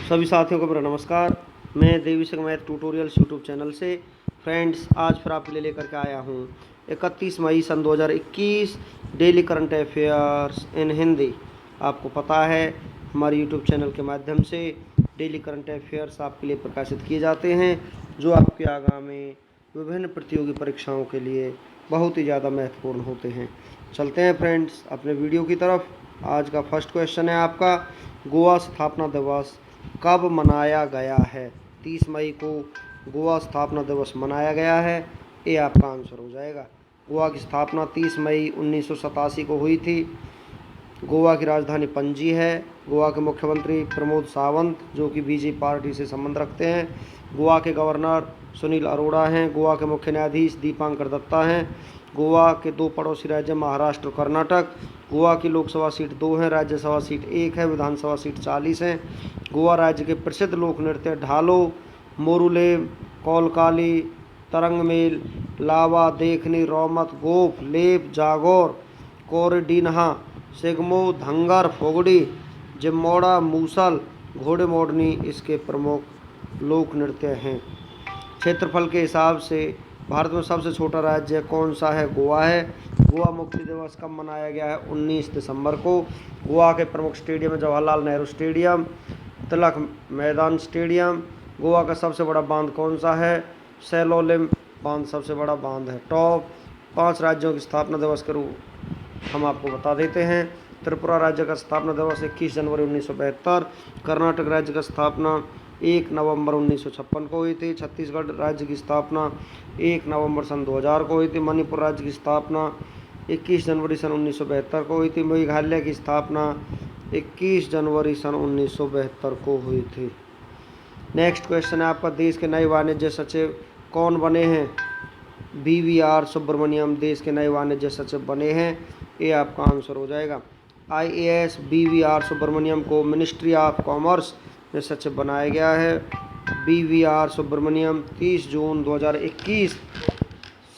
सभी साथियों को मेरा नमस्कार। मैं देवी मैथ ट्यूटोरियल्स यूट्यूब चैनल से फ्रेंड्स आज फिर आपके लिए लेकर के आया हूँ 31 मई सन 2021 daily current affairs in Hindi. आपको पता है हमारे यूट्यूब चैनल के माध्यम से डेली करंट अफेयर्स आपके लिए प्रकाशित किए जाते हैं जो आपके आगामी विभिन्न प्रतियोगी परीक्षाओं के लिए बहुत ही ज़्यादा महत्वपूर्ण होते हैं। चलते हैं फ्रेंड्स अपने वीडियो की तरफ। आज का फर्स्ट क्वेश्चन है आपका, गोवा स्थापना दिवस कब मनाया गया है? 30 मई को गोवा स्थापना दिवस मनाया गया है, ये आपका आंसर हो जाएगा। गोवा की स्थापना 30 मई 1987 को हुई थी। गोवा की राजधानी पणजी है। गोवा के मुख्यमंत्री प्रमोद सावंत जो कि बीजेपी पार्टी से संबंध रखते हैं। गोवा के गवर्नर सुनील अरोड़ा हैं। गोवा के मुख्य न्यायाधीश दीपांकर दत्ता हैं। गोवा के दो पड़ोसी राज्य महाराष्ट्र और कर्नाटक। गोवा की लोकसभा सीट 2 है, राज्यसभा सीट 1 है, विधानसभा सीट 40 हैं। गोवा राज्य के प्रसिद्ध लोक नृत्य ढालो, मोरुलेम, कोलकाली, तरंगमेल, लावा, देखनी, रोमत, गोफ, लेप, जागोर, कोरडीन्हा, सिगमो, धंगर, फोगड़ी, जिम्मोड़ा, मूसल, घोड़े मोड़नी इसके प्रमुख लोक नृत्य हैं। क्षेत्रफल के हिसाब से भारत में सबसे छोटा राज्य कौन सा है? गोवा है। गोवा मुक्ति दिवस कब मनाया गया है? 19 दिसंबर को। गोवा के प्रमुख स्टेडियम है जवाहरलाल नेहरू स्टेडियम, तिलक मैदान स्टेडियम। गोवा का सबसे बड़ा बांध कौन सा है? सेलोलिम बांध सबसे बड़ा बांध है। टॉप 5 राज्यों की स्थापना दिवस के रूप हम आपको बता देते हैं। त्रिपुरा राज्य का स्थापना दिवस 21 जनवरी 1972। कर्नाटक राज्य का स्थापना 1 नवंबर 1956 को हुई थी। छत्तीसगढ़ राज्य की स्थापना 1 नवंबर सन 2000 को हुई थी। मणिपुर राज्य की स्थापना 21 जनवरी सन 1972 को हुई थी। मेघालय की स्थापना 21 जनवरी सन 1972 को हुई थी। नेक्स्ट क्वेश्चन है आपका, देश के नए वाणिज्य सचिव कौन बने हैं? BVR सुब्रमण्यम देश के नए वाणिज्य सचिव बने हैं, ये आपका आंसर हो जाएगा। IAS BVR सुब्रमण्यम को मिनिस्ट्री ऑफ कॉमर्स में सचिव बनाया गया है। BVR सुब्रमण्यम 30 जून 2021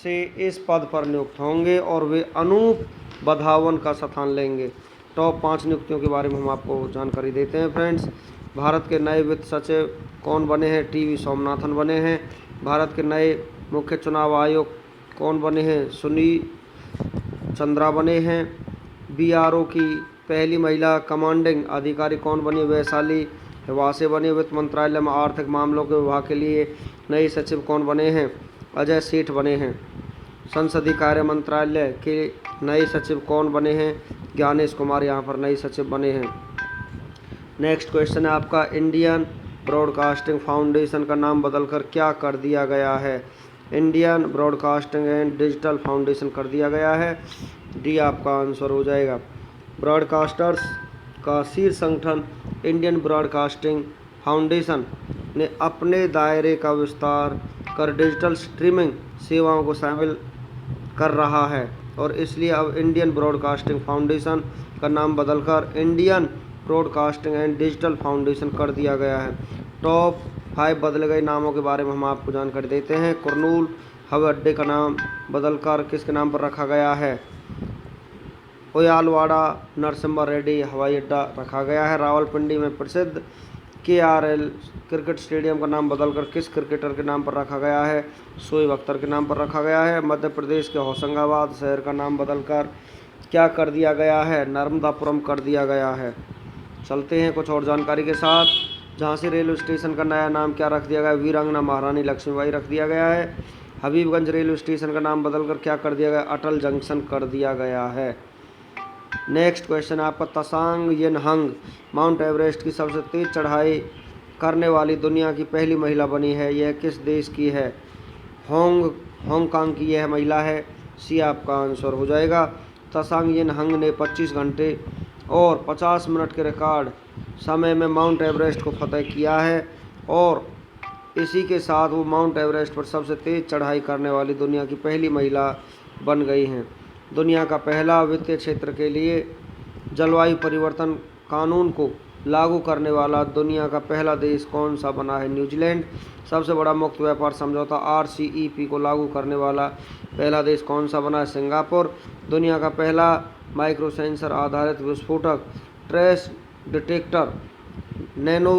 से इस पद पर नियुक्त होंगे और वे अनूप बधावन का स्थान लेंगे। टॉप 5 नियुक्तियों के बारे में हम आपको जानकारी देते हैं फ्रेंड्स। भारत के नए वित्त सचिव कौन बने हैं? TV सोमनाथन बने हैं। भारत के नए मुख्य चुनाव आयुक्त कौन बने हैं? सुनील चंद्रा बने हैं। BRO की पहली महिला कमांडिंग अधिकारी कौन बनी? वैशाली वासे बने। वित्त मंत्रालय में आर्थिक मामलों के विभाग के लिए नए सचिव कौन बने हैं? अजय सेठ बने हैं। संसदीय कार्य मंत्रालय के नए सचिव कौन बने हैं? ज्ञानेश कुमार यहाँ पर नए सचिव बने हैं। नेक्स्ट क्वेश्चन है आपका, इंडियन ब्रॉडकास्टिंग फाउंडेशन का नाम बदलकर क्या कर दिया गया है? Indian broadcasting and digital foundation कर दिया गया है, डी आपका आंसर हो जाएगा। ब्रॉडकास्टर्स का शीर्ष संगठन इंडियन ब्रॉडकास्टिंग फाउंडेशन ने अपने दायरे का विस्तार कर डिजिटल स्ट्रीमिंग सेवाओं को शामिल कर रहा है और इसलिए अब इंडियन ब्रॉडकास्टिंग फाउंडेशन का नाम बदलकर Indian broadcasting and digital foundation कर दिया गया है। टॉप 5 बदले गए नामों के बारे में हम आपको जानकारी देते हैं। कुरनूल हवाई अड्डे का नाम बदलकर किसके नाम पर रखा गया है? ओयालवाड़ा नरसिम्हा रेड्डी हवाई अड्डा रखा गया है। रावलपिंडी में प्रसिद्ध KRL क्रिकेट स्टेडियम का नाम बदलकर किस क्रिकेटर के नाम पर रखा गया है? शोएब अख्तर के नाम पर रखा गया है। मध्य प्रदेश के होशंगाबाद शहर का नाम बदलकर क्या कर दिया गया है? नर्मदापुरम कर दिया गया है। चलते हैं कुछ और जानकारी के साथ। झांसी रेलवे स्टेशन का नया नाम क्या रख दिया गया? वीरांगना महारानी लक्ष्मीबाई रख दिया गया है। हबीबगंज रेलवे स्टेशन का नाम बदलकर क्या कर दिया गया? अटल जंक्शन कर दिया गया है। नेक्स्ट क्वेश्चन है आपका, तसांग येनहंग माउंट एवरेस्ट की सबसे तेज चढ़ाई करने वाली दुनिया की पहली महिला बनी है, यह किस देश की है? हांगकांग की यह महिला है, सी आपका आंसर हो जाएगा। तसांग येनहंग ने 25 घंटे और 50 मिनट के रिकॉर्ड समय में माउंट एवरेस्ट को फतह किया है और इसी के साथ वो माउंट एवरेस्ट पर सबसे तेज चढ़ाई करने वाली दुनिया की पहली महिला बन गई हैं। दुनिया का पहला वित्तीय क्षेत्र के लिए जलवायु परिवर्तन कानून को लागू करने वाला दुनिया का पहला देश कौन सा बना है? न्यूजीलैंड। सबसे बड़ा मुक्त व्यापार समझौता RCEP को लागू करने वाला पहला देश कौन सा बना है? सिंगापुर। दुनिया का पहला माइक्रो सेंसर आधारित विस्फोटक ट्रेस डिटेक्टर नैनो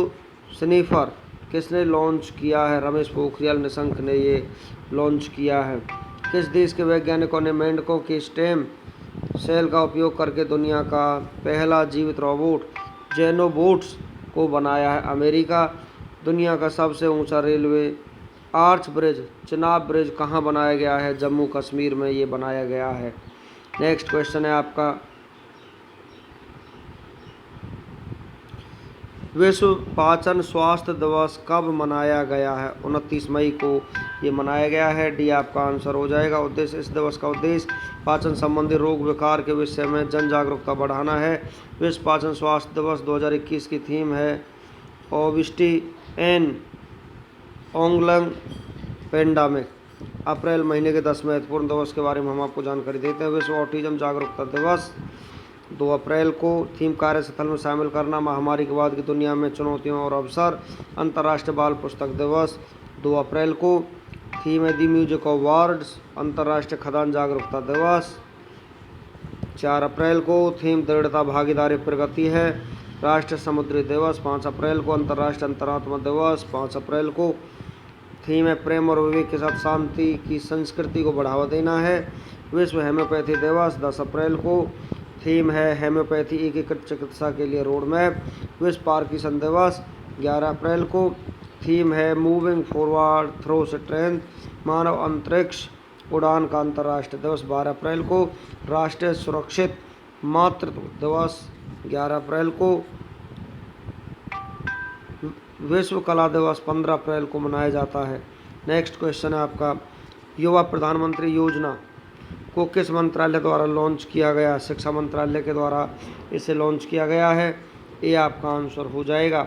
स्नीफर किसने लॉन्च किया है? रमेश पोखरियाल निशंक ने ये लॉन्च किया है। किस देश के वैज्ञानिकों ने मेंढकों के स्टेम सेल का उपयोग करके दुनिया का पहला जीवित रोबोट जेनोबोट्स को बनाया है? अमेरिका। दुनिया का सबसे ऊंचा railway arch bridge Chenab bridge कहाँ बनाया गया है? जम्मू कश्मीर में ये बनाया गया है। नेक्स्ट क्वेश्चन है आपका, विश्व पाचन स्वास्थ्य दिवस कब मनाया गया है? 29 मई को ये मनाया गया है। डी आपका आंसर हो जाएगा। उद्देश्य, इस दिवस का उद्देश्य पाचन संबंधी रोग विकार के विषय में जन जागरूकता बढ़ाना है। विश्व पाचन स्वास्थ्य दिवस 2021 की थीम है ओबिसिटी एंड ऑंगलंग पेंडामिक। अप्रैल महीने के 10 महत्वपूर्ण दिवस के बारे में हम आपको जानकारी देते हैं। विश्व ऑटिज्म जागरूकता दिवस 2 अप्रैल को। थीम, कार्यस्थल में शामिल करना, महामारी के बाद की दुनिया में चुनौतियों और अवसर। अंतर्राष्ट्रीय बाल पुस्तक दिवस 2 अप्रैल को। थीम है दी म्यूजिक ऑफ वर्ड्स। अंतर्राष्ट्रीय खदान जागरूकता दिवस 4 अप्रैल को। थीम, दृढ़ता, भागीदारी, प्रगति है। राष्ट्रीय समुद्री दिवस 5 अप्रैल को। अंतर्राष्ट्रीय अंतरात्मा दिवस 5 अप्रैल को। थीम है प्रेम और विवेक के साथ शांति की संस्कृति को बढ़ावा देना है। विश्व हेम्योपैथी दिवस 10 अप्रैल को। थीम है हेम्योपैथी एकीकृत चिकित्सा के लिए रोड मैप। विश्व पार्किंसन दिवस 11 अप्रैल को। थीम है मूविंग फॉरवर्ड थ्रू स्ट्रेंथ। मानव अंतरिक्ष उड़ान का अंतर्राष्ट्रीय दिवस 12 अप्रैल को। राष्ट्रीय सुरक्षित मातृत्व दिवस 11 अप्रैल को। विश्व कला दिवस 15 अप्रैल को मनाया जाता है। नेक्स्ट क्वेश्चन है आपका, युवा प्रधानमंत्री योजना को किस मंत्रालय द्वारा लॉन्च किया गया? शिक्षा मंत्रालय के द्वारा इसे लॉन्च किया गया है। ये आपका आंसर हो जाएगा।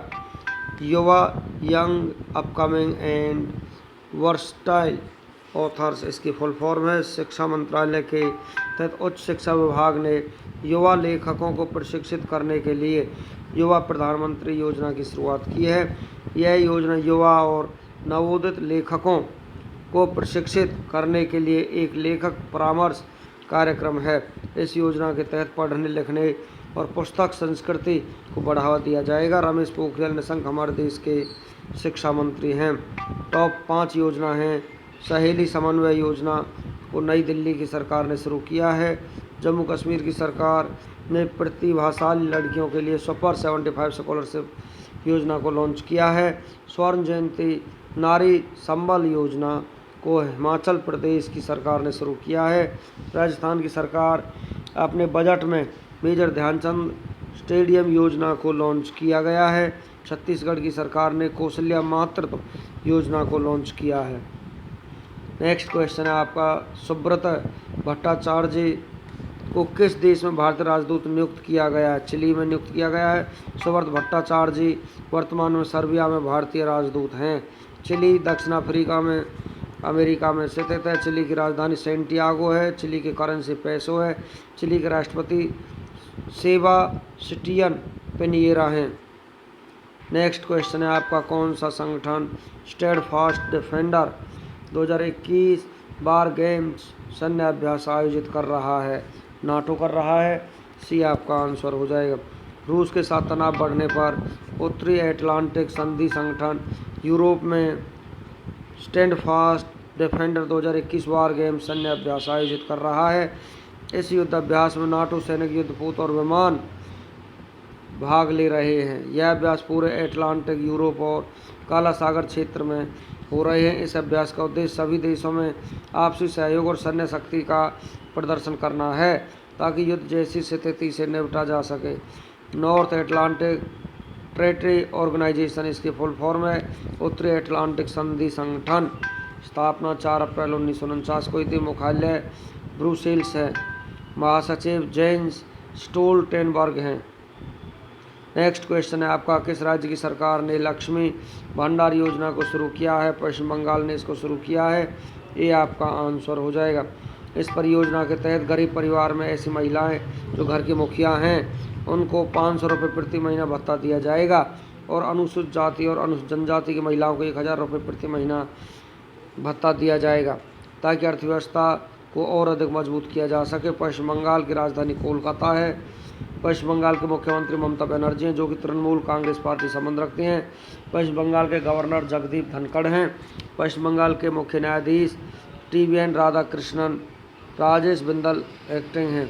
युवा, young, upcoming and versatile authors इसकी फुल फॉर्म है। शिक्षा मंत्रालय के तहत उच्च शिक्षा विभाग ने युवा लेखकों को प्रशिक्षित करने के लिए युवा प्रधानमंत्री योजना की शुरुआत की है। यह योजना युवा और नवोदित लेखकों को प्रशिक्षित करने के लिए एक लेखक परामर्श कार्यक्रम है। इस योजना के तहत पढ़ने, लिखने और पुस्तक संस्कृति को बढ़ावा दिया जाएगा। रमेश पोखरियाल निशंक हमारे देश के शिक्षा मंत्री हैं। टॉप 5 योजना हैं। सहेली समन्वय योजना को नई दिल्ली की सरकार ने शुरू किया है। जम्मू कश्मीर की सरकार ने प्रतिभाशाली लड़कियों के लिए सुपर 75 स्कॉलरशिप योजना को लॉन्च किया है। स्वर्ण जयंती नारी संबल योजना को हिमाचल प्रदेश की सरकार ने शुरू किया है। राजस्थान की सरकार अपने बजट में मेजर ध्यानचंद स्टेडियम योजना को लॉन्च किया गया है। छत्तीसगढ़ की सरकार ने कौशल्या मातृत्व योजना को लॉन्च किया है। नेक्स्ट क्वेश्चन है आपका, सुब्रत भट्टाचार्य को किस देश में भारतीय राजदूत नियुक्त किया गया है? चिली में नियुक्त किया गया है। सुब्रत भट्टाचार्य वर्तमान में सर्बिया में भारतीय राजदूत हैं। चिली दक्षिण अफ्रीका में अमेरिका में स्थित है। चिली की राजधानी सेंटियागो है। चिली की करेंसी पेसो है। चिली के राष्ट्रपति सेबास्टियन पिनियेरा हैं। नेक्स्ट क्वेश्चन है आपका, कौन सा संगठन स्टेडफास्ट डिफेंडर 2021 बार गेम्स सैन्य अभ्यास आयोजित कर रहा है? नाटो कर रहा है। सी आपका आंसर हो जाएगा। रूस के साथ तनाव बढ़ने पर उत्तरी अटलांटिक संधि संगठन यूरोप में स्टैंडफास्ट डिफेंडर 2021 वार गेम्स सैन्य अभ्यास आयोजित कर रहा है। इस युद्ध अभ्यास में नाटो सैनिक युद्धपोत और विमान भाग ले रहे हैं। यह अभ्यास पूरे अटलांटिक, यूरोप और काला सागर क्षेत्र में हो रहे हैं। इस अभ्यास का उद्देश्य सभी देशों में आपसी सहयोग और सैन्य शक्ति का प्रदर्शन करना है ताकि युद्ध जैसी स्थिति से निपटा जा सके। नॉर्थ अटलांटिक ट्रेटरी ऑर्गेनाइजेशन इसकी फुल फॉर्म है। उत्तरी अटलांटिक संधि संगठन। स्थापना 4 अप्रैल 1949 को थी। मुख्यालय ब्रुसेल्स है। महासचिव जेन्स स्टोल्टेनबर्ग हैं। नेक्स्ट क्वेश्चन है आपका, किस राज्य की सरकार ने लक्ष्मी भंडार योजना को शुरू किया है? पश्चिम बंगाल ने इसको शुरू किया है। ये आपका आंसर हो जाएगा। इस परियोजना के तहत गरीब परिवार में ऐसी महिलाएं जो घर की मुखिया हैं उनको 500 रुपये प्रति महीना भत्ता दिया जाएगा और अनुसूचित जाति और अनुसूचित जनजाति की महिलाओं को 1000 रुपये प्रति महीना भत्ता दिया जाएगा ताकि अर्थव्यवस्था को और अधिक मजबूत किया जा सके। पश्चिम बंगाल की राजधानी कोलकाता है। पश्चिम बंगाल के मुख्यमंत्री ममता बनर्जी हैं, जो कि तृणमूल कांग्रेस पार्टी से संबंध रखते हैं। पश्चिम बंगाल के गवर्नर जगदीप धनखड़ हैं। पश्चिम बंगाल के मुख्य न्यायाधीश TVN राधाकृष्णन, राजेश बिंदल एक्टिंग हैं।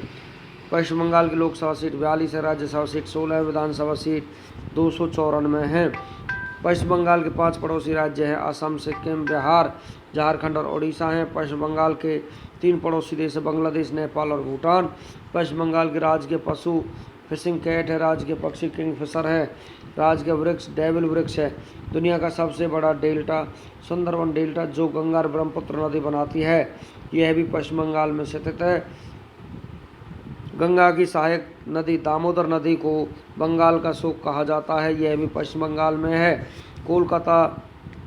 पश्चिम बंगाल की लोकसभा सीट 42 है, राज्यसभा सीट 16 है, विधानसभा सीट 294 है। पश्चिम बंगाल के 5 पड़ोसी राज्य हैं, असम, सिक्किम, बिहार, झारखंड और उड़ीसा हैं। पश्चिम बंगाल के 3 पड़ोसी देश हैं, बांग्लादेश, नेपाल और भूटान। पश्चिम बंगाल के राज्य के पशु फिशिंग कैट है, राज्य के पक्षी किंगफिशर है, राज्य के वृक्ष डेविल वृक्ष है। दुनिया का सबसे बड़ा डेल्टा सुंदरवन डेल्टा, जो गंगा और ब्रह्मपुत्र नदी बनाती है, यह भी पश्चिम बंगाल में स्थित है। गंगा की सहायक नदी दामोदर नदी को बंगाल का शोक कहा जाता है, यह भी पश्चिम बंगाल में है। कोलकाता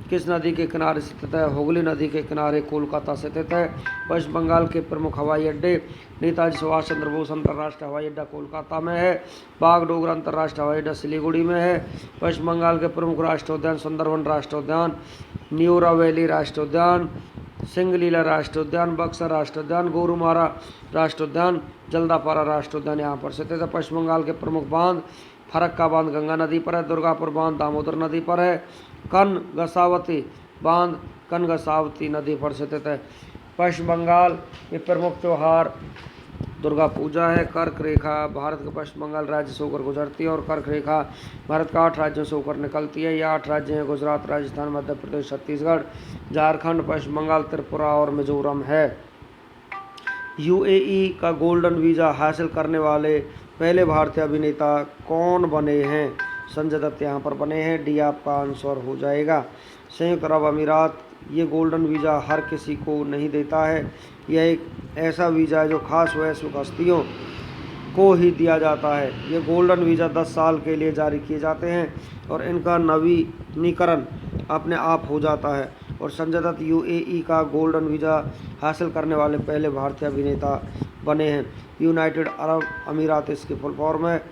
किस नदी के किनारे स्थित है? हुगली नदी के किनारे कोलकाता स्थित है। पश्चिम बंगाल के प्रमुख हवाई अड्डे: नेताजी सुभाष चंद्र बोस अंतर्राष्ट्रीय हवाई अड्डा कोलकाता में है, बागडोगरा अंतर्राष्ट्रीय हवाई अड्डा सिलीगुड़ी में है। पश्चिम बंगाल के प्रमुख राष्ट्रीय उद्यान: सुंदरवन राष्ट्रीय उद्यान, न्यूरा वैली राष्ट्रीय उद्यान, सिंगलीला राष्ट्रीय उद्यान, बक्सर राष्ट्रीय उद्यान, गोरुमारा राष्ट्रीय उद्यान, जल्दापारा राष्ट्रीय उद्यान यहाँ पर स्थित है। पश्चिम बंगाल के प्रमुख बांध: फरक्का बांध गंगा नदी पर है, दुर्गापुर बांध दामोदर नदी पर है, कनगसावती बांध कनगसावती नदी पर स्थित है। पश्चिम बंगाल के प्रमुख त्यौहार दुर्गा पूजा है। कर्क रेखा भारत के पश्चिम बंगाल राज्य से होकर गुजरती है और कर्क रेखा भारत के 8 राज्यों से होकर निकलती है। ये 8 राज्य हैं: गुजरात, राजस्थान, मध्य प्रदेश, छत्तीसगढ़, झारखंड, पश्चिम बंगाल, त्रिपुरा और मिजोरम है। UAE का गोल्डन वीज़ा हासिल करने वाले पहले भारतीय अभिनेता कौन बने हैं? संजय दत्त यहाँ पर बने हैं। डी आपका आंसर हो जाएगा। संयुक्त अरब अमीरात ये गोल्डन वीज़ा हर किसी को नहीं देता है। यह एक ऐसा वीज़ा है जो खास वैश्विक हस्तियों को ही दिया जाता है। ये गोल्डन वीज़ा 10 साल के लिए जारी किए जाते हैं और इनका नवीनीकरण अपने आप हो जाता है। और संजय दत्त UAE का गोल्डन वीज़ा हासिल करने वाले पहले भारतीय अभिनेता बने हैं। यूनाइटेड अरब अमीरात इसकी फुल फॉर्म है।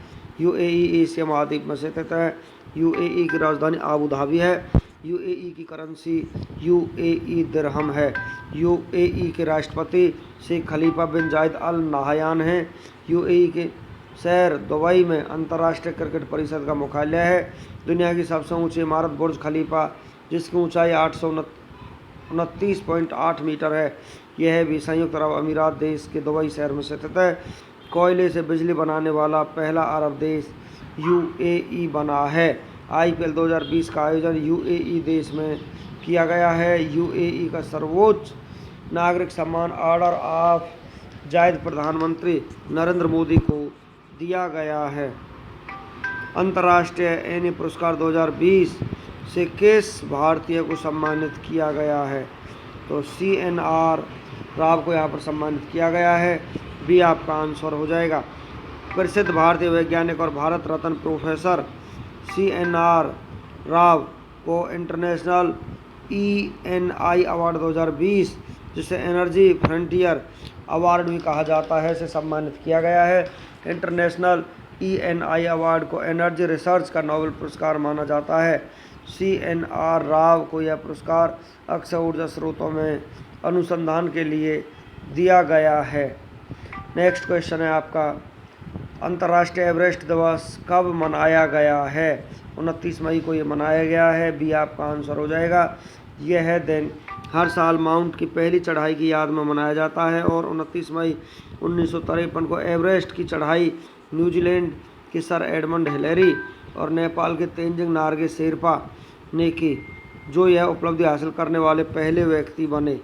UAE एशिया महाद्वीप में स्थित है। UAE की राजधानी आबू धाबी है। UAE की करेंसी UAE दिरहम है। UAE के राष्ट्रपति शेख खलीफा बिन जायद अल नाहयान हैं। UAE के शहर दुबई में अंतर्राष्ट्रीय क्रिकेट परिषद का मुख्यालय है। दुनिया की सबसे ऊंची इमारत बुर्ज खलीफा, जिसकी ऊंचाई 829.8 मीटर है, यह भी संयुक्त अरब अमीरात देश के दुबई शहर में स्थित है। कोयले से बिजली बनाने वाला पहला अरब देश UAE बना है। IPL 2020 का आयोजन UAE देश में किया गया है। UAE का सर्वोच्च नागरिक सम्मान ऑर्डर ऑफ जायद प्रधानमंत्री नरेंद्र मोदी को दिया गया है। अंतर्राष्ट्रीय एनी पुरस्कार 2020 से किस भारतीय को सम्मानित किया गया है? तो CNR राव को यहाँ पर सम्मानित किया गया है। बी आपका आंसर हो जाएगा। प्रसिद्ध भारतीय वैज्ञानिक और भारत रत्न प्रोफेसर CNR राव को इंटरनेशनल ENI अवार्ड 2020, जिसे एनर्जी फ्रंटियर अवार्ड भी कहा जाता है, से सम्मानित किया गया है। इंटरनेशनल ENI अवार्ड को एनर्जी रिसर्च का नोबेल पुरस्कार माना जाता है। CNR राव को यह पुरस्कार अक्षय ऊर्जा स्रोतों में अनुसंधान के लिए दिया गया है। नेक्स्ट क्वेश्चन है आपका, अंतर्राष्ट्रीय एवरेस्ट दिवस कब मनाया गया है? 29 मई को ये मनाया गया है। बी आपका आंसर हो जाएगा। यह दिन हर साल माउंट की पहली चढ़ाई की याद में मनाया जाता है और 29 मई 1953 को एवरेस्ट की चढ़ाई न्यूजीलैंड के सर एडमंड हिलेरी और नेपाल के तेंजिंग नार्गे शेरपा ने की, जो यह उपलब्धि हासिल करने वाले पहले व्यक्ति बने।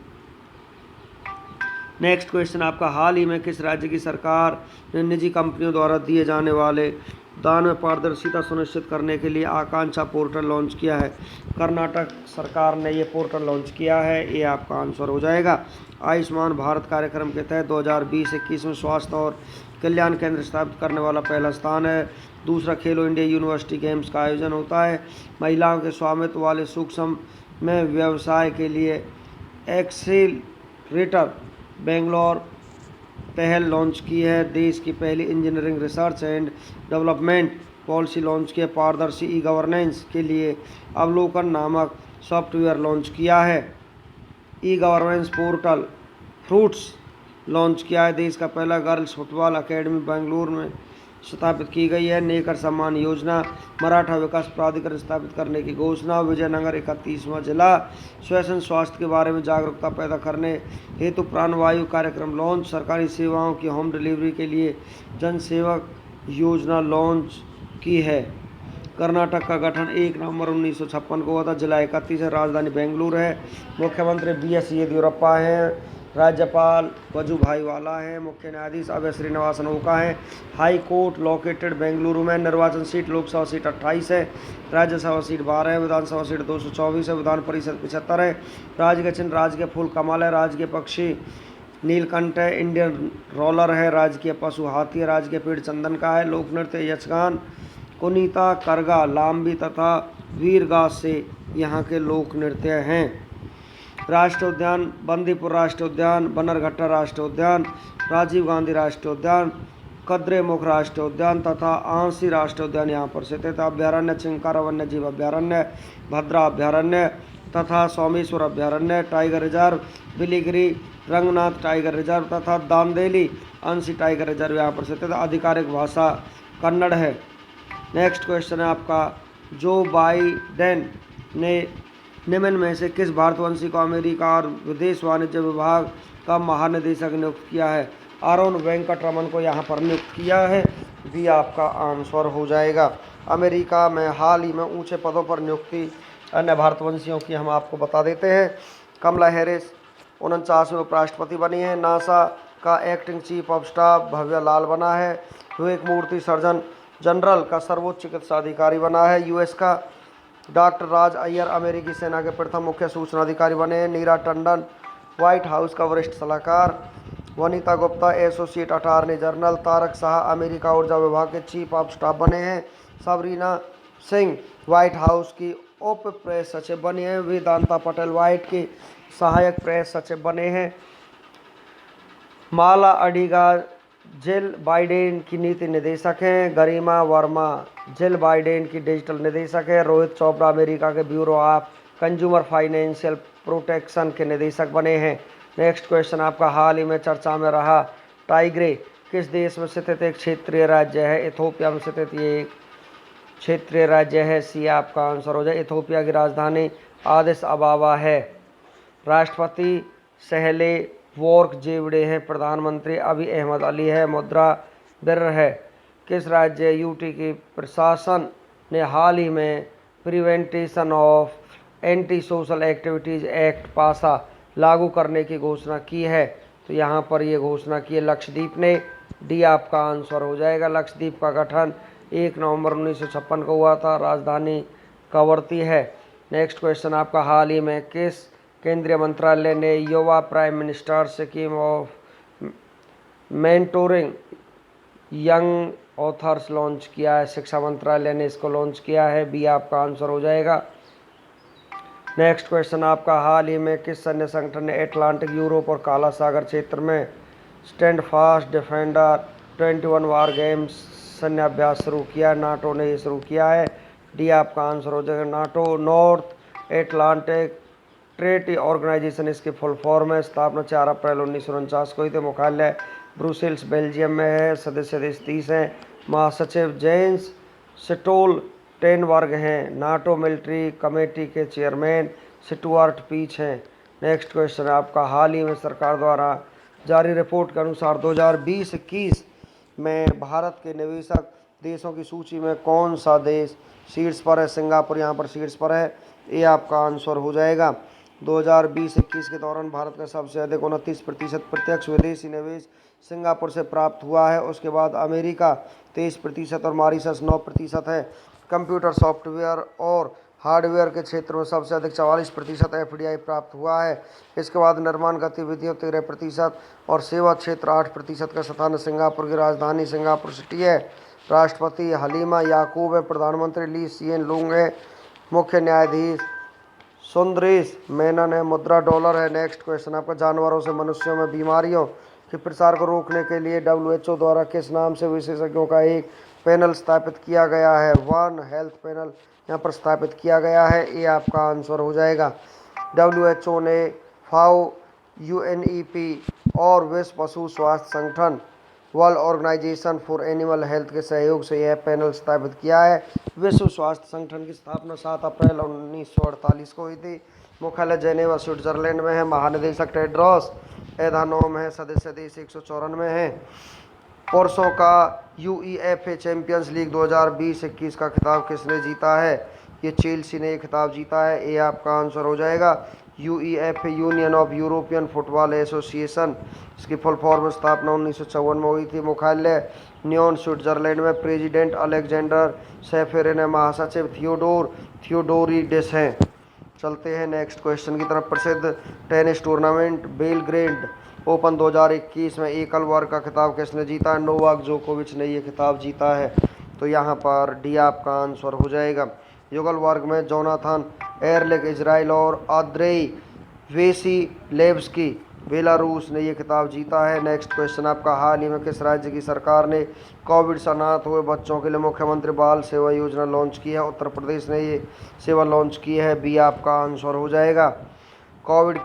नेक्स्ट क्वेश्चन आपका, हाल ही में किस राज्य की सरकार ने निजी कंपनियों द्वारा दिए जाने वाले दान में पारदर्शिता सुनिश्चित करने के लिए आकांक्षा पोर्टल लॉन्च किया है? कर्नाटक सरकार ने ये पोर्टल लॉन्च किया है। ये आपका आंसर हो जाएगा। आयुष्मान भारत कार्यक्रम के तहत 2020-21 में स्वास्थ्य और कल्याण केंद्र स्थापित करने वाला पहला स्थान है। दूसरा, खेलो इंडिया यूनिवर्सिटी गेम्स का आयोजन होता है। महिलाओं के स्वामित्व वाले सूक्ष्म में व्यवसाय के लिए एक्सेलरेटर बेंगलोर पहल लॉन्च की है। देश की पहली engineering research and development policy launch की है। पारदर्शी ई गवर्नेंस के लिए अवलोकन नामक सॉफ्टवेयर लॉन्च किया है। E governance portal fruits launch किया है। देश का पहला गर्ल्स फुटबॉल अकेडमी बेंगलुरु में स्थापित की गई है। नेकर सम्मान योजना, मराठा विकास प्राधिकरण स्थापित करने की घोषणा। विजयनगर 31वां जिला श्वसन स्वास्थ्य के बारे में जागरूकता पैदा करने हेतु प्राणवायु कार्यक्रम लॉन्च। सरकारी सेवाओं की होम डिलीवरी के लिए जन सेवक योजना लॉन्च की है। कर्नाटक का गठन 1 नवंबर 1956 को हुआ था। जिला 31 है। राजधानी बेंगलुरु है। मुख्यमंत्री BS येदियुरप्पा हैं। राज्यपाल वजुभाई वाला है। मुख्य न्यायाधीश अभय श्रीनिवासन ओका है। हाई कोर्ट लोकेटेड बेंगलुरु में। निर्वाचन सीट लोकसभा सीट 28 है। राज्यसभा सीट 12 है। विधानसभा सीट 224 है। विधान परिषद 75 है। राज्य का चिन्ह राज्य के फूल कमल है। राज्य के पक्षी नीलकंठ है। इंडियन रोलर है। राजकीय पशु हाथी है। राजकीय पेड़ चंदन का है। लोक नृत्य यक्षगान, कुनीता, करगा, लाम्बी तथा वीरगास से यहाँ के लोक नृत्य हैं। राष्ट्रीय उद्यान बंदीपुर राष्ट्रीय उद्यान, बन्नरघट्टा राष्ट्रीय उद्यान, राजीव गांधी राष्ट्रीय उद्यान, कद्रेमुख राष्ट्रीय उद्यान तथा आंसी राष्ट्रीय उद्यान यहाँ पर स्थित है। अभ्यारण्य चिंकारा वन्य जीव अभ्यारण्य, भद्रा अभ्यारण्य तथा सोमेश्वर अभ्यारण्य, tiger reserve Biligiri, Ranganath tiger reserve तथा दांदेली आंसी टाइगर रिजर्व यहाँ पर स्थित है। आधिकारिक भाषा कन्नड़ है। नेक्स्ट क्वेश्चन है आपका, जो बाइडेन ने निम्न में से किस भारतवंशी को अमेरिका और विदेश वाणिज्य विभाग का महानिदेशक नियुक्त किया है? अरुण वेंकटरमन को यहाँ पर नियुक्त किया है। भी आपका आंसर हो जाएगा। अमेरिका में हाल ही में ऊंचे पदों पर नियुक्ति अन्य भारतवंशियों की हम आपको बता देते हैं। कमला हैरिस 49वें उपराष्ट्रपति बनी है। नासा का एक्टिंग चीफ ऑफ स्टाफ भव्य लाल बना है। विवेक मूर्ति सर्जन जनरल का सर्वोच्च चिकित्सा अधिकारी बना है। US का डॉक्टर राज अय्यर अमेरिकी सेना के प्रथम मुख्य सूचना अधिकारी बने हैं। नीरा टंडन व्हाइट हाउस का वरिष्ठ सलाहकार। Vanita Gupta associate attorney general. Tarak Shah America ऊर्जा विभाग के चीफ ऑफ स्टाफ बने हैं। सबरीना सिंह व्हाइट हाउस की उप प्रेस सचिव बनी हैं। वेदांता पटेल व्हाइट की सहायक प्रेस सचिव बने हैं। माला अडिगा जिल बाइडेन की नीति निदेशक हैं। गरिमा वर्मा जिल बाइडेन की डिजिटल निदेशक है। रोहित चोपड़ा अमेरिका के bureau of consumer financial protection के निदेशक बने हैं। नेक्स्ट क्वेश्चन आपका, हाल ही में चर्चा में रहा टाइग्रे किस देश में स्थित एक क्षेत्रीय राज्य है? इथोपिया में स्थित ये एक क्षेत्रीय राज्य है। सी आपका आंसर हो जाए। इथोपिया की राजधानी आदिस अबाबा है। राष्ट्रपति सहले वोर्क जेवड़े हैं। प्रधानमंत्री अभी अहमद अली है। मुद्रा बिर्र है। किस राज्य यूटी के प्रशासन ने हाल ही में prevention of anti social activities act पासा लागू करने की घोषणा की है? तो यहाँ पर ये घोषणा की है लक्षद्वीप ने। डी आपका आंसर हो जाएगा। लक्षद्वीप का गठन 1 नवंबर 1956 को हुआ था। राजधानी कवरती है। नेक्स्ट क्वेश्चन आपका, हाल ही में किस केंद्रीय मंत्रालय ने युवा prime minister scheme of mentoring young authors launch किया है? शिक्षा मंत्रालय ने इसको लॉन्च किया है। बी आपका आंसर हो जाएगा। नेक्स्ट क्वेश्चन आपका, हाल ही में किस सैन्य संगठन ने अटलांटिक, यूरोप और काला सागर क्षेत्र में स्टैंड फास्ट डिफेंडर 21 वार गेम्स सैन्य अभ्यास शुरू किया? नाटो ने ये शुरू किया है। डी आपका आंसर हो जाएगा। NATO north Atlantic treaty organisation इसकी फुल फॉर्म है। स्थापना 4 अप्रैल 1949 को हुई थी। मुख्यालय ब्रुसेल्स बेल्जियम में है। सदस्य देश 30 हैं। महासचिव जेंस स्टोल्टेनबर्ग हैं। नाटो मिलिट्री कमेटी के चेयरमैन स्टुअर्ट पीच हैं। नेक्स्ट क्वेश्चन आपका, हाल ही में सरकार द्वारा जारी रिपोर्ट के अनुसार 2020-21 में भारत के निवेशक देशों की सूची में कौन सा देश शीर्ष पर है? सिंगापुर यहाँ पर शीर्ष पर है। ये आपका आंसर हो जाएगा। 2020-21 के दौरान भारत का सबसे अधिक 29% प्रत्यक्ष विदेशी निवेश सिंगापुर से प्राप्त हुआ है। उसके बाद अमेरिका 23% और मॉरिशस 9% है। कंप्यूटर सॉफ्टवेयर और हार्डवेयर के क्षेत्र में सबसे अधिक 44% FDI प्राप्त हुआ है। इसके बाद निर्माण गतिविधियों 13% और सेवा क्षेत्र 8% का स्थान है। सिंगापुर की राजधानी सिंगापुर सिटी है। राष्ट्रपति हलीमा याकूब है। प्रधानमंत्री ली सिएन लूंग है। मुख्य न्यायाधीश सुंदरेश मेनन है। मुद्रा डॉलर है। नेक्स्ट क्वेश्चन आपका, जानवरों से मनुष्यों में बीमारियों के प्रसार को रोकने के लिए WHO द्वारा किस नाम से विशेषज्ञों का एक पैनल स्थापित किया गया है? वन हेल्थ पैनल यहाँ पर स्थापित किया गया है। ये आपका आंसर हो जाएगा। WHO ने FAO, UNEP और विश्व पशु स्वास्थ्य संगठन world organisation for animal health के सहयोग से यह पैनल स्थापित किया है। विश्व स्वास्थ्य संगठन की स्थापना 7 अप्रैल 1948 को हुई थी। मुख्यालय जेनेवा स्विट्जरलैंड में है। महानिदेशक टेड्रोस एधानोम है। सदस्य देश 194 हैं। पुरुषों का यूईएफए चैंपियंस लीग 2020-21 का खिताब किसने जीता है? ये चेल्सी ने ये खिताब जीता है। ये आपका आंसर हो जाएगा। UEFA union of European football association, इसकी फुल फॉर्म स्थापना 1954 में हुई थी। मुख्यालय न्योन स्विट्जरलैंड में। प्रेसिडेंट अलेक्जेंडर सेफेरिन है। महासचिव थियोडोरिडिस हैं। चलते हैं नेक्स्ट क्वेश्चन की तरफ। प्रसिद्ध टेनिस टूर्नामेंट बेलग्रेड ओपन 2021 में एकल वर्ग का खिताब किसने जीता है? नोवाक जोकोविच ने ये खिताब जीता है। तो यहाँ पर डी आपका आंसर हो जाएगा। युगल वर्ग में जोनाथन एरलिक इजराइल और आंद्रेई वेसिलेव्स्की बेलारूस ने ये खिताब जीता है। नेक्स्ट क्वेश्चन आपका। हाल ही में किस राज्य की सरकार ने कोविड से अनाथ हुए बच्चों के लिए मुख्यमंत्री बाल सेवा योजना लॉन्च की है? उत्तर प्रदेश ने ये सेवा लॉन्च की है। बी आपका आंसर हो जाएगा। कोविड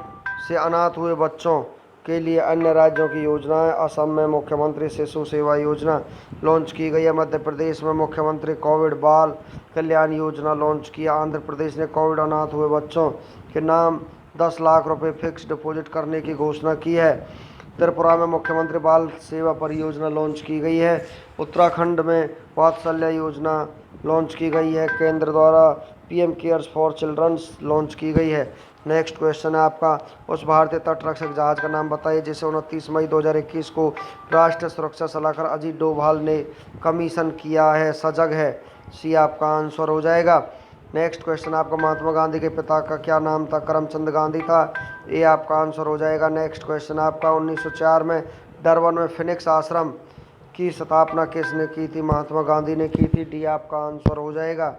से अनाथ हुए बच्चों के लिए अन्य राज्यों की योजनाएं। असम में मुख्यमंत्री शिशु सेवा योजना लॉन्च की गई है। मध्य प्रदेश में मुख्यमंत्री कोविड बाल कल्याण योजना लॉन्च किया। आंध्र प्रदेश ने कोविड अनाथ हुए बच्चों के नाम 10 लाख रुपए फिक्स डिपॉजिट करने की घोषणा की है। त्रिपुरा में मुख्यमंत्री बाल सेवा परियोजना लॉन्च की गई है। उत्तराखंड में वात्सल्य योजना लॉन्च की गई है। केंद्र द्वारा PM cares for childrens launch की गई है। नेक्स्ट क्वेश्चन है आपका। उस भारतीय तटरक्षक जहाज का नाम बताइए जिसे 29 मई 2021 को राष्ट्रीय सुरक्षा सलाहकार अजीत डोभाल ने कमीशन किया है। सजग है। सी आपका आंसर हो जाएगा। नेक्स्ट क्वेश्चन आपका। महात्मा गांधी के पिता का क्या नाम था? करमचंद गांधी था। ये आपका आंसर हो जाएगा। नेक्स्ट क्वेश्चन आपका। 1904 में डरबन में फिनिक्स आश्रम की स्थापना किसने की थी? महात्मा गांधी ने की थी। डी आपका आंसर हो जाएगा।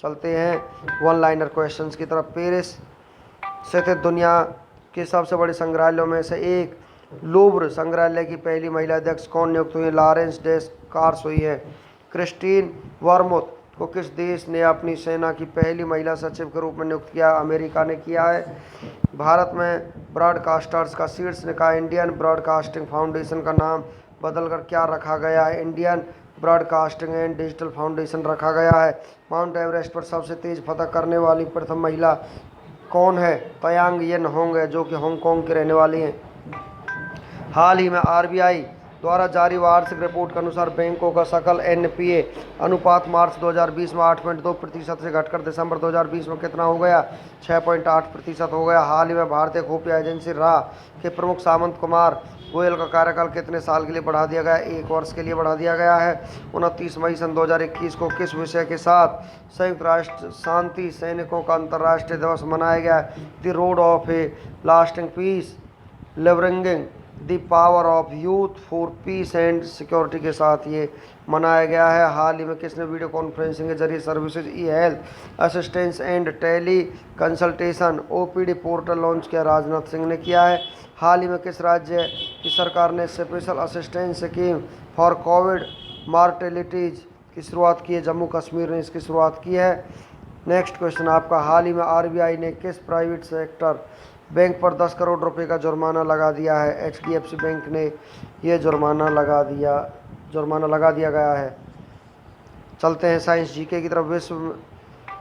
चलते हैं वन लाइनर क्वेश्चंस की तरफ। पेरिस स्थित दुनिया के सबसे बड़े संग्रहालयों में से एक लूव्र संग्रहालय की पहली महिला अध्यक्ष कौन नियुक्त हुई? लॉरेंस डेस्कार्स हुई है। क्रिस्टीन वर्मुथ को किस देश ने अपनी सेना की पहली महिला सचिव के रूप में नियुक्त किया? अमेरिका ने किया है। भारत में ब्रॉडकास्टर्स का शीर्ष निकाय इंडियन ब्रॉडकास्टिंग फाउंडेशन का नाम बदलकर क्या रखा गया है? Indian broadcasting and digital foundation रखा गया है। माउंट एवरेस्ट पर सबसे तेज फतह करने वाली प्रथम महिला कौन है? तयांग येन होंग है, जो कि हांगकांग की रहने वाली हैं। हाल ही में आरबीआई द्वारा जारी वार्षिक रिपोर्ट के अनुसार बैंकों का सकल एनपीए अनुपात मार्च 2020 में 8.2% से घटकर दिसंबर 2020 में कितना हो गया? 6.8% हो गया। हाल ही में भारतीय खुफिया एजेंसी रा के प्रमुख सामंत कुमार गोयल का कार्यकाल कितने साल के लिए बढ़ा दिया गया? 1 वर्ष के लिए बढ़ा दिया गया है। 29 मई सन 2021 को किस विषय के साथ संयुक्त राष्ट्र शांति सैनिकों का अंतर्राष्ट्रीय दिवस मनाया गया? The road of a lasting peace leveraging the power of youth for peace and security के साथ ये मनाया गया है। हाल ही में किसने वीडियो कॉन्फ्रेंसिंग के जरिए services e health assistance and teleconsultation OPD portal launch किया? राजनाथ सिंह ने किया है। हाल ही में किस राज्य की सरकार ने special assistance scheme for COVID mortalities की शुरुआत की है? जम्मू कश्मीर ने इसकी शुरुआत की है। नेक्स्ट क्वेश्चन आपका। हाल ही में आरबीआई ने किस प्राइवेट सेक्टर बैंक पर 10 करोड़ रुपए का जुर्माना लगा दिया है? एचडीएफसी बैंक ने ये जुर्माना लगा दिया गया है। चलते हैं साइंस जीके की तरफ। विश्व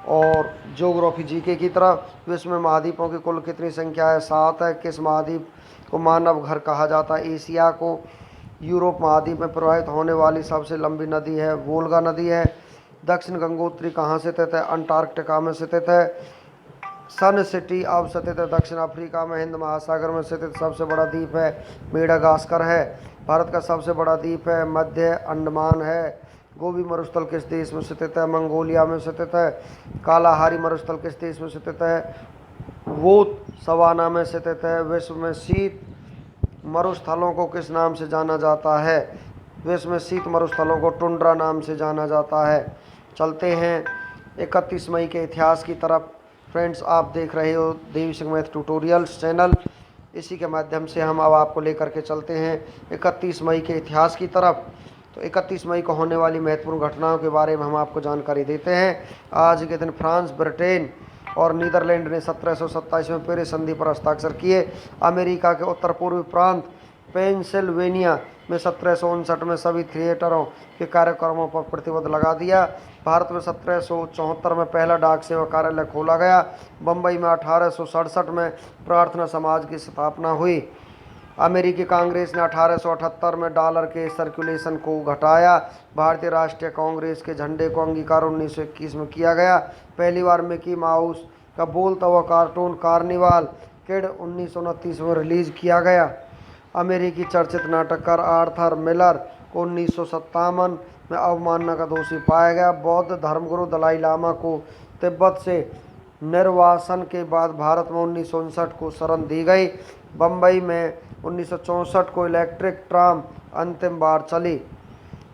और ज्योग्राफी जीके की तरफ। विश्व में महाद्वीपों की कुल कितनी संख्या है? 7 है। किस महाद्वीप को मानव घर कहा जाता है? एशिया को। यूरोप महाद्वीप में प्रवाहित होने वाली सबसे लंबी नदी है वोल्गा नदी है। दक्षिण गंगोत्री कहाँ स्थित है? अंटार्कटिका में स्थित है। सन सिटी अब स्थित है दक्षिण अफ्रीका में। हिंद महासागर में स्थित सबसे बड़ा द्वीप है मेडागास्कर है। भारत का सबसे बड़ा द्वीप है मध्य अंडमान है। गोबी मरुस्थल किस देश में स्थित है? मंगोलिया में स्थित है। कालाहारी मरुस्थल किस देश में स्थित है? वोत सवाना में स्थित है। विश्व में शीत मरुस्थलों को किस नाम से जाना जाता है? विश्व में शीत मरुस्थलों को टुंड्रा नाम से जाना जाता है। चलते हैं 31 मई के इतिहास की तरफ। फ्रेंड्स, आप देख रहे हो Devi Singh math tutorials channel. इसी के माध्यम से हम अब आपको लेकर के चलते हैं 31 मई के इतिहास की तरफ। तो 31 मई को होने वाली महत्वपूर्ण घटनाओं के बारे में हम आपको जानकारी देते हैं। आज के दिन फ्रांस, ब्रिटेन और नीदरलैंड ने 1727 में पेरिस संधि पर हस्ताक्षर किए। अमेरिका के उत्तर पूर्वी प्रांत पेंसिल्वेनिया में 1759 में सभी थिएटरों के कार्यक्रमों पर प्रतिबंध लगा दिया। भारत में 1774 में पहला डाक सेवा कार्यालय खोला गया। बम्बई में 1867 में प्रार्थना समाज की स्थापना हुई। अमेरिकी कांग्रेस ने 1878 में डॉलर के सर्कुलेशन को घटाया। भारतीय राष्ट्रीय कांग्रेस के झंडे को अंगीकार 1921 में किया गया। पहली बार मिकी माउस का बोलता हुआ कार्टून कार्निवाल किड 1929 में रिलीज किया गया। अमेरिकी चर्चित नाटककार आर्थर मिलर को 1957 में अवमानना का दोषी पाया गया। बौद्ध धर्मगुरु दलाई लामा को तिब्बत से निर्वासन के बाद भारत में 1959 को शरण दी गई। बम्बई में 1964 को इलेक्ट्रिक ट्राम अंतिम बार चली।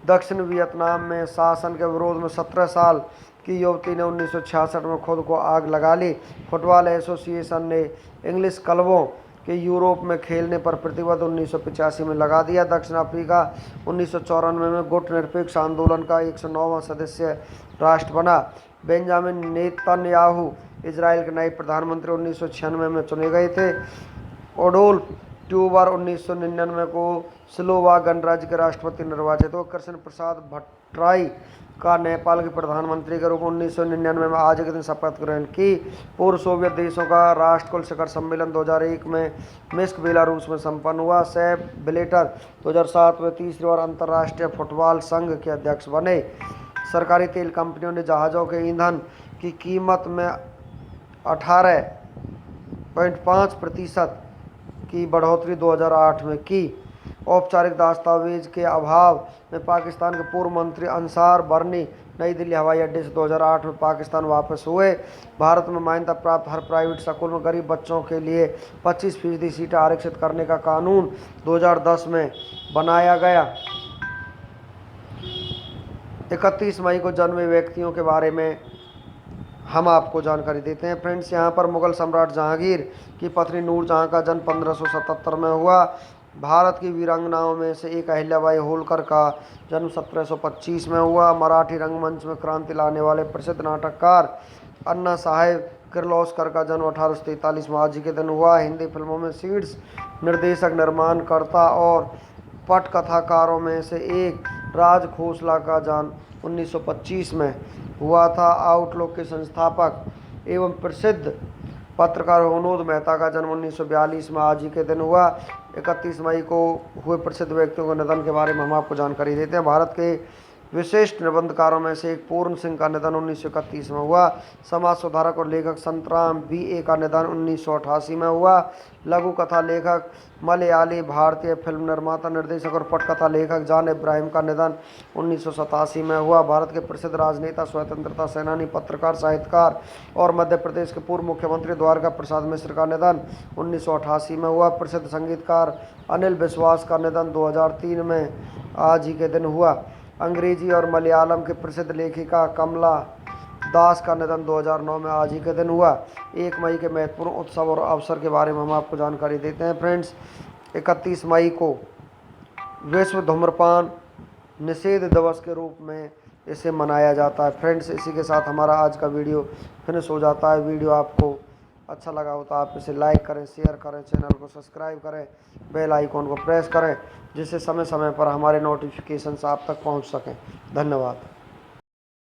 दक्षिण वियतनाम में शासन के विरोध में 17 साल की युवती ने 1966 में खुद को आग लगा ली। फुटबॉल एसोसिएशन ने इंग्लिश क्लबों के यूरोप में खेलने पर प्रतिबंध 1985 में लगा दिया। दक्षिण अफ्रीका 1994 में गुट निरपेक्ष आंदोलन का 109वां सदस्य राष्ट्र बना। बेंजामिन नेतन्याहू इजराइल के नए प्रधानमंत्री 1996 में चुने गए थे। ओडोल्फ ट्यूबर 1999 को स्लोवाक गणराज्य के राष्ट्रपति निर्वाचित हुए। कृष्ण प्रसाद भट्टराई का नेपाल के प्रधानमंत्री के रूप में 1999 में आज के दिन शपथ ग्रहण की। पूर्व सोवियत देशों का राष्ट्रकुल शिखर सम्मेलन 2001 में मिन्स्क बेलारूस में संपन्न हुआ। सेप ब्लेटर 2007 में तीसरी बार अंतर्राष्ट्रीय फुटबॉल संघ के अध्यक्ष बने। सरकारी तेल कंपनियों ने जहाज़ों के ईंधन की कीमत में 18.5% की बढ़ोतरी 2008 में की। औपचारिक दस्तावेज के अभाव में पाकिस्तान के पूर्व मंत्री अंसार बर्नी नई दिल्ली हवाई अड्डे से 2008 में पाकिस्तान वापस हुए। भारत में मान्यता प्राप्त हर प्राइवेट स्कूल में गरीब बच्चों के लिए 25% सीटें आरक्षित करने का कानून 2010 में बनाया गया। 31 मई को जन्मे व्यक्तियों के बारे में हम आपको जानकारी देते हैं। फ्रेंड्स, यहाँ पर मुगल सम्राट जहांगीर की पत्नी नूरजहां का जन्म 1577 में हुआ। भारत की वीरांगनाओं में से एक अहिल्याबाई होलकर का जन्म 1725 में हुआ। मराठी रंगमंच में क्रांति लाने वाले प्रसिद्ध नाटककार अन्ना साहेब किर्लोस्कर का जन्म 1843 में आज ही के दिन हुआ। हिंदी फिल्मों में सीड्स निर्देशक, निर्माणकर्ता और पटकथाकारों में से एक राज खोसला का जन्म 1925 में हुआ था। आउटलुक के संस्थापक एवं प्रसिद्ध पत्रकार विनोद मेहता का जन्म 1942 में आज ही के दिन हुआ। 31 मई को हुए प्रसिद्ध व्यक्तियों के निधन के बारे में हम आपको जानकारी देते हैं। भारत के विशिष्ट निबंधकारों में से एक पूर्ण सिंह का निधन 1931 में हुआ। समाज सुधारक और लेखक संतराम B.A. का निधन 1988 में हुआ। लघु कथा लेखक, मलयाली भारतीय फिल्म निर्माता, निर्देशक और पटकथा लेखक जॉन इब्राहिम का निधन 1987 में हुआ। भारत के प्रसिद्ध राजनेता, स्वतंत्रता सेनानी, पत्रकार, साहित्यकार और मध्य प्रदेश के पूर्व मुख्यमंत्री द्वारका प्रसाद मिश्र का निधन 1988 में हुआ। प्रसिद्ध संगीतकार अनिल विश्वास का निधन 2003 में आज ही के दिन हुआ। अंग्रेजी और मलयालम के प्रसिद्ध लेखिका कमला दास का निधन 2009 में आज ही के दिन हुआ। 1 मई के महत्वपूर्ण उत्सव और अवसर के बारे में हम आपको जानकारी देते हैं। फ्रेंड्स, 31 मई को विश्व धूम्रपान निषेध दिवस के रूप में इसे मनाया जाता है। फ्रेंड्स, इसी के साथ हमारा आज का वीडियो फिनिश हो जाता है। वीडियो आपको अच्छा लगा हो तो आप इसे लाइक करें, शेयर करें, चैनल को सब्सक्राइब करें, बेल आइकॉन को प्रेस करें, जिससे समय समय पर हमारे नोटिफिकेशंस आप तक पहुंच सकें। धन्यवाद।